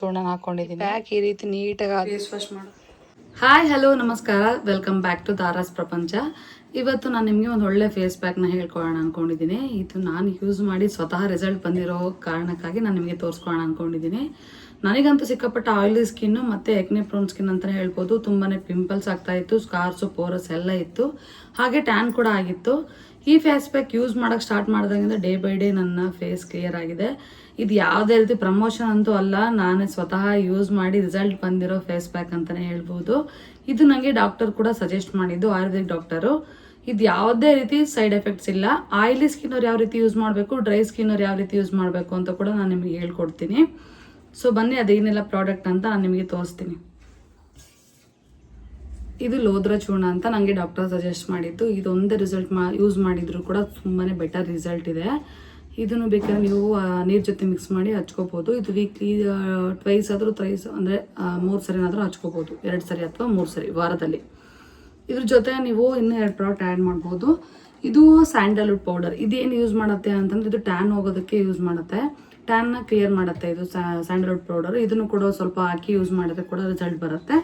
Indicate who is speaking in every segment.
Speaker 1: ಚೂರ್ಣ ಹಾಕೊಂಡಿದ್ದೀನಿ. ಪ್ಯಾಕ್ ಈ ರೀತಿ ನೀಟಾಗಿ ಫೇಸ್ ವಾಶ್ ಮಾಡು.
Speaker 2: ಹಾಯ್ ಹಲೋ ನಮಸ್ಕಾರ, ವೆಲ್ಕಮ್ ಬ್ಯಾಕ್ ಟು ತಾರಾಸ್ ಪ್ರಪಂಚ. ಇವತ್ತು ನಾನು ನಿಮಗೆ ಒಂದು ಒಳ್ಳೆ ಫೇಸ್ ಪ್ಯಾಕ್ನ ಹೇಳ್ಕೊಳ್ಳೋಣ ಅನ್ಕೊಂಡಿದ್ದೀನಿ. ಇದು ನಾನು ಯೂಸ್ ಮಾಡಿ ಸ್ವತಃ ರಿಸಲ್ಟ್ ಬಂದಿರೋ ಕಾರಣಕ್ಕಾಗಿ ನಾನು ನಿಮಗೆ ತೋರಿಸ್ಕೊಳ್ಳೋಣ ಅನ್ಕೊಂಡಿದ್ದೀನಿ. ನನಗಂತೂ ಸಿಕ್ಕಾಪಟ್ಟ ಆಯಿಲಿ ಸ್ಕಿನ್ನು ಮತ್ತು ಎಕ್ನೆ ಪ್ರೋನ್ ಸ್ಕಿನ್ ಅಂತಲೇ ಹೇಳ್ಬೋದು. ತುಂಬಾ ಪಿಂಪಲ್ಸ್ ಆಗ್ತಾ ಇತ್ತು, ಸ್ಕಾರ್ಸು ಪೋರಸ್ ಎಲ್ಲ ಇತ್ತು, ಹಾಗೆ ಟ್ಯಾನ್ ಕೂಡ ಆಗಿತ್ತು. ಈ ಫೇಸ್ ಪ್ಯಾಕ್ ಯೂಸ್ ಮಾಡೋಕ್ಕೆ ಸ್ಟಾರ್ಟ್ ಮಾಡಿದಾಗಿಂದ ಡೇ ಬೈ ಡೇ ನನ್ನ ಫೇಸ್ ಕ್ಲಿಯರ್ ಆಗಿದೆ. ಇದು ಯಾವುದೇ ರೀತಿ ಪ್ರಮೋಷನ್ ಅಂತೂ ಅಲ್ಲ, ನಾನೇ ಸ್ವತಃ ಯೂಸ್ ಮಾಡಿ ರಿಸಲ್ಟ್ ಬಂದಿರೋ ಫೇಸ್ ಪ್ಯಾಕ್ ಅಂತಲೇ ಹೇಳ್ಬೋದು. ಇದು ನನಗೆ ಡಾಕ್ಟರ್ ಕೂಡ ಸಜೆಸ್ಟ್ ಮಾಡಿದ್ದು, ಆಯುರ್ವೇದಿಕ್ ಡಾಕ್ಟರು. ಇದು ಯಾವುದೇ ರೀತಿ ಸೈಡ್ ಎಫೆಕ್ಟ್ಸ್ ಇಲ್ಲ. ಆಯಿಲಿ ಸ್ಕಿನ್ ಅವ್ರು ಯಾವ ರೀತಿ ಯೂಸ್ ಮಾಡಬೇಕು, ಡ್ರೈ ಸ್ಕಿನ್ ಅವ್ರು ಯಾವ ರೀತಿ ಯೂಸ್ ಮಾಡಬೇಕು ಅಂತ ಕೂಡ ನಾನು ನಿಮಗೆ ಹೇಳ್ಕೊಡ್ತೀನಿ. ಸೊ ಬನ್ನಿ ಅದೇನೆಲ್ಲ ಪ್ರಾಡಕ್ಟ್ ಅಂತ ನಾನು ನಿಮಗೆ ತೋರಿಸ್ತೀನಿ. ಇದು ಲೋದ್ರ ಚೂರ್ಣ ಅಂತ ನನಗೆ ಡಾಕ್ಟರ್ ಸಜೆಸ್ಟ್ ಮಾಡಿದ್ದು. ಇದೊಂದೇ ರಿಸಲ್ಟ್ ಯೂಸ್ ಮಾಡಿದ್ರು ಕೂಡ ತುಂಬಾ ಬೆಟರ್ ರಿಸಲ್ಟ್ ಇದೆ. ಇದನ್ನು ಬೇಕಾದ್ರೆ ನೀವು ನೀರು ಜೊತೆ ಮಿಕ್ಸ್ ಮಾಡಿ ಹಚ್ಕೋಬೋದು. ಇದು ವೀಕ್ಲಿ ಟ್ವೈಸ್ ಆದರೂ ಥ್ರೈಸ್ ಅಂದರೆ 3 ಸರಿನಾದರೂ ಹಚ್ಕೋಬೋದು, 2 ಸರಿ ಅಥವಾ 3 ಸರಿ ವಾರದಲ್ಲಿ. ಇದ್ರ ಜೊತೆ ನೀವು ಇನ್ನೂ 2 ಪ್ರಾಡಕ್ಟ್ ಆ್ಯಡ್ ಮಾಡ್ಬೋದು. ಇದು ಸ್ಯಾಂಡಲ್ವುಡ್ ಪೌಡರ್. ಇದೇನು ಯೂಸ್ ಮಾಡುತ್ತೆ ಅಂತಂದರೆ ಇದು ಟ್ಯಾನ್ ಹೋಗೋದಕ್ಕೆ ಯೂಸ್ ಮಾಡುತ್ತೆ, ಟ್ಯಾನ್ನ ಕ್ಲಿಯರ್ ಮಾಡುತ್ತೆ ಇದು ಸ್ಯಾಂಡಲ್ವುಡ್ ಪೌಡರ್. ಇದನ್ನು ಕೂಡ ಸ್ವಲ್ಪ ಹಾಕಿ ಯೂಸ್ ಮಾಡಿದ್ರೆ ಕೂಡ ರಿಸಲ್ಟ್ ಬರುತ್ತೆ.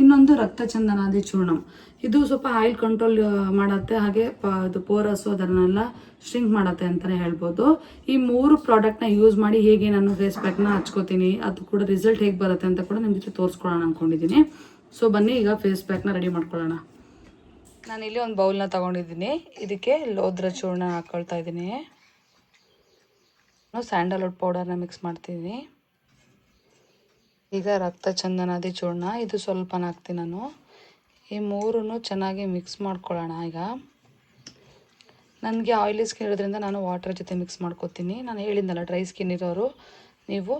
Speaker 2: ಇನ್ನೊಂದು ರಕ್ತ ಚಂದನಾದಿ ಚೂರ್ಣಂ. ಇದು ಸ್ವಲ್ಪ ಆಯಿಲ್ ಕಂಟ್ರೋಲ್ ಮಾಡುತ್ತೆ, ಹಾಗೆ ಇದು ಪೋರಸ್ಸು ಅದನ್ನೆಲ್ಲ ಸ್ಟ್ರಿಂಕ್ ಮಾಡುತ್ತೆ ಅಂತಲೇ ಹೇಳ್ಬೋದು. ಈ 3 ಪ್ರಾಡಕ್ಟ್ನ ಯೂಸ್ ಮಾಡಿ ಹೇಗೆ ನಾನು ಫೇಸ್ ಪ್ಯಾಕ್ನ ಹಚ್ಕೋತೀನಿ, ಅದು ಕೂಡ ರಿಸಲ್ಟ್ ಹೇಗೆ ಬರುತ್ತೆ ಅಂತ ಕೂಡ ನಿಮ್ಮ ಜೊತೆ ತೋರಿಸ್ಕೊಳ್ಳೋಣ ಅಂದ್ಕೊಂಡಿದ್ದೀನಿ. ಸೊ ಬನ್ನಿ ಈಗ ಫೇಸ್ ಪ್ಯಾಕ್ನ ರೆಡಿ ಮಾಡ್ಕೊಳ್ಳೋಣ. ನಾನಿಲ್ಲಿ ಒಂದು ಬೌಲ್ನ ತೊಗೊಂಡಿದ್ದೀನಿ. ಇದಕ್ಕೆ ಲೋದ್ರ ಚೂರ್ಣ ಹಾಕ್ಕೊಳ್ತಾ ಇದ್ದೀನಿ. ಸ್ಯಾಂಡಲ್ವುಡ್ ಪೌಡರ್ನ ಮಿಕ್ಸ್ ಮಾಡ್ತೀನಿ. ಈಗ ರಕ್ತ ಚಂದನಾದಿ ಚೂರ್ಣ, ಇದು ಸ್ವಲ್ಪ ಹಾಕ್ತೀನಿ ನಾನು. ಈ 3 ಚೆನ್ನಾಗಿ ಮಿಕ್ಸ್ ಮಾಡ್ಕೊಳ್ಳೋಣ. ಈಗ ನನಗೆ ಆಯಿಲಿ ಸ್ಕಿನ್ ಇರೋದ್ರಿಂದ ನಾನು ವಾಟರ್ ಜೊತೆ ಮಿಕ್ಸ್ ಮಾಡ್ಕೊತೀನಿ. ನಾನು ಹೇಳಿದ್ನಲ್ಲ, ಡ್ರೈ ಸ್ಕಿನ್ ಇರೋರು ನೀವು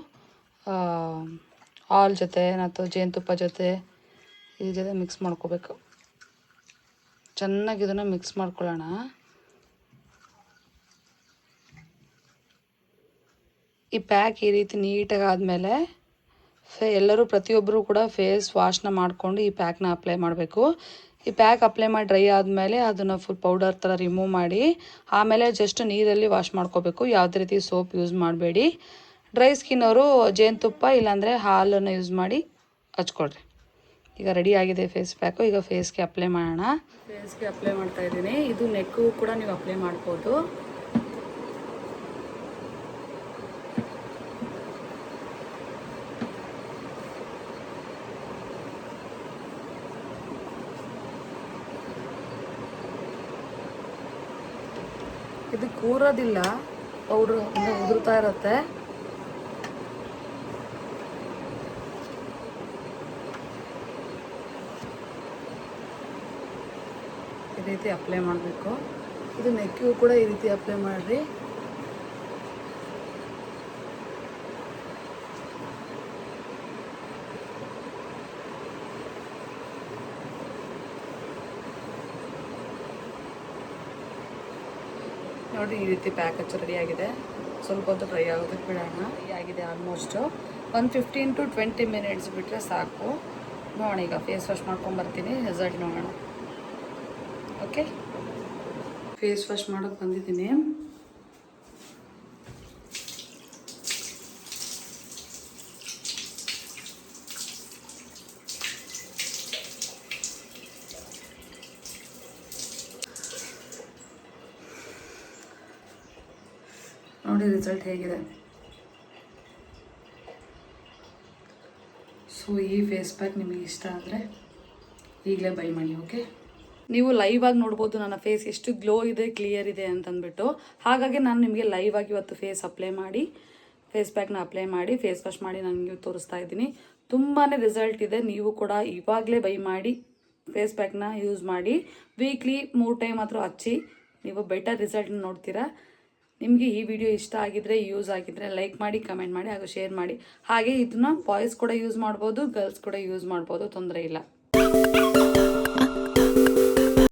Speaker 2: ಹಾಲ್ ಜೊತೆ ಅಥವಾ ಜೇನುತುಪ್ಪ ಜೊತೆ ಇದ್ರ ಜೊತೆ ಮಿಕ್ಸ್ ಮಾಡ್ಕೋಬೇಕು. ಚೆನ್ನಾಗಿ ಇದನ್ನು ಮಿಕ್ಸ್ ಮಾಡ್ಕೊಳ್ಳೋಣ. ಈ ಪ್ಯಾಕ್ ಈ ರೀತಿ ನೀಟಾಗಿ ಆದಮೇಲೆ ಎಲ್ಲರೂ ಪ್ರತಿಯೊಬ್ಬರು ಕೂಡ ಫೇಸ್ ವಾಶ್ನ ಮಾಡಿಕೊಂಡು ಈ ಪ್ಯಾಕ್ನ ಅಪ್ಲೈ ಮಾಡಬೇಕು. ಈ ಪ್ಯಾಕ್ ಅಪ್ಲೈ ಮಾಡಿ ಡ್ರೈ ಆದಮೇಲೆ ಅದನ್ನು ಫುಲ್ ಪೌಡರ್ ಥರ ರಿಮೂವ್ ಮಾಡಿ ಆಮೇಲೆ ಜಸ್ಟ್ ನೀರಲ್ಲಿ ವಾಶ್ ಮಾಡ್ಕೋಬೇಕು. ಯಾವುದೇ ರೀತಿ ಸೋಪ್ ಯೂಸ್ ಮಾಡಬೇಡಿ. ಡ್ರೈ ಸ್ಕಿನ್ ಅವರು ಜೇನುತುಪ್ಪ ಇಲ್ಲಾಂದರೆ ಹಾಲನ್ನು ಯೂಸ್ ಮಾಡಿ ಹಚ್ಕೊಳ್ರಿ. ಈಗ ರೆಡಿ ಆಗಿದೆ ಫೇಸ್ ಪ್ಯಾಕು. ಈಗ ಫೇಸ್ಗೆ ಅಪ್ಲೈ ಮಾಡೋಣ. ಫೇಸ್ಗೆ ಅಪ್ಲೈ ಮಾಡ್ತಾ ಇದ್ದೀನಿ. ಇದು ನೆಕ್ಕು ಕೂಡ ನೀವು ಅಪ್ಲೈ ಮಾಡ್ಬೋದು. ಇದು ಕೂರೋದಿಲ್ಲ, ಪೌಡ್ರು ಉದುರ್ತಾ ಇರುತ್ತೆ. ಈ ರೀತಿ ಅಪ್ಲೈ ಮಾಡಬೇಕು. ಇದು ನೆಕ್ಕಿಗೂ ಕೂಡ ಈ ರೀತಿ ಅಪ್ಲೈ ಮಾಡಿರಿ. ನೋಡಿ, ಈ ರೀತಿ ಪ್ಯಾಕ್ ಹಚ್ಚಿ ರೆಡಿ ಆಗಿದೆ. ಸ್ವಲ್ಪ ಹೊತ್ತು ಡ್ರೈ ಆಗೋದಕ್ಕೆ ಬಿಡೋಣ. ರೆಡಿ ಆಗಿದೆ ಆಲ್ಮೋಸ್ಟು. 15 to 20 ಮಿನಿಟ್ಸ್ ಬಿಟ್ಟರೆ ಸಾಕು. ನೋಡೋಣ, ಈಗ ಫೇಸ್ ವಾಶ್ ಮಾಡ್ಕೊಂಬರ್ತೀನಿ, ರಿಸಲ್ಟ್ ನೋಡೋಣ. ಓಕೆ, ಫೇಸ್ ವಾಶ್ ಮಾಡೋಕ್ಕೆ ಬಂದಿದ್ದೀನಿ. ನೋಡಿ ರಿಸಲ್ಟ್ ಹೇಗಿದೆ. ಸೊ ಈ ಫೇಸ್ ಪ್ಯಾಕ್ ನಿಮಗೆ ಇಷ್ಟ ಆದರೆ ಈಗಲೇ ಬೈ ಮಾಡಿ. ಓಕೆ, ನೀವು ಲೈವ್ ಆಗಿ ನೋಡ್ಬೋದು ನನ್ನ ಫೇಸ್ ಎಷ್ಟು ಗ್ಲೋ ಇದೆ, ಕ್ಲಿಯರ್ ಇದೆ ಅಂತಂದ್ಬಿಟ್ಟು. ಹಾಗಾಗಿ ನಾನು ನಿಮಗೆ ಲೈವ್ ಆಗಿ ಇವತ್ತು ಫೇಸ್ ಪ್ಯಾಕ್ನ ಅಪ್ಲೈ ಮಾಡಿ ಫೇಸ್ ವಾಶ್ ಮಾಡಿ ನನಗೆ ತೋರಿಸ್ತಾ ಇದ್ದೀನಿ. ತುಂಬಾ ರಿಸಲ್ಟ್ ಇದೆ. ನೀವು ಕೂಡ ಇವಾಗಲೇ ಬೈ ಮಾಡಿ ಫೇಸ್ ಪ್ಯಾಕ್ನ ಯೂಸ್ ಮಾಡಿ. ವೀಕ್ಲಿ 3 ಟೈಮ್ ಮಾತ್ರ ಹಚ್ಚಿ, ನೀವು ಬೆಟರ್ ರಿಸಲ್ಟ್ನ ನೋಡ್ತೀರಾ. ನಿಮಗೆ ಈ ವಿಡಿಯೋ ಇಷ್ಟ ಆಗಿದ್ರೆ, ಯೂಸ್ ಆಗಿದ್ರೆ ಲೈಕ್ ಮಾಡಿ, ಕಮೆಂಟ್ ಮಾಡಿ ಹಾಗೂ ಶೇರ್ ಮಾಡಿ. ಹಾಗೆ ಇದನ್ನ ಬಾಯ್ಸ್ ಕೂಡ ಯೂಸ್ ಮಾಡ್ಬೋದು, ಗರ್ಲ್ಸ್ ಕೂಡ ಯೂಸ್ ಮಾಡ್ಬೋದು, ತೊಂದರೆ ಇಲ್ಲ.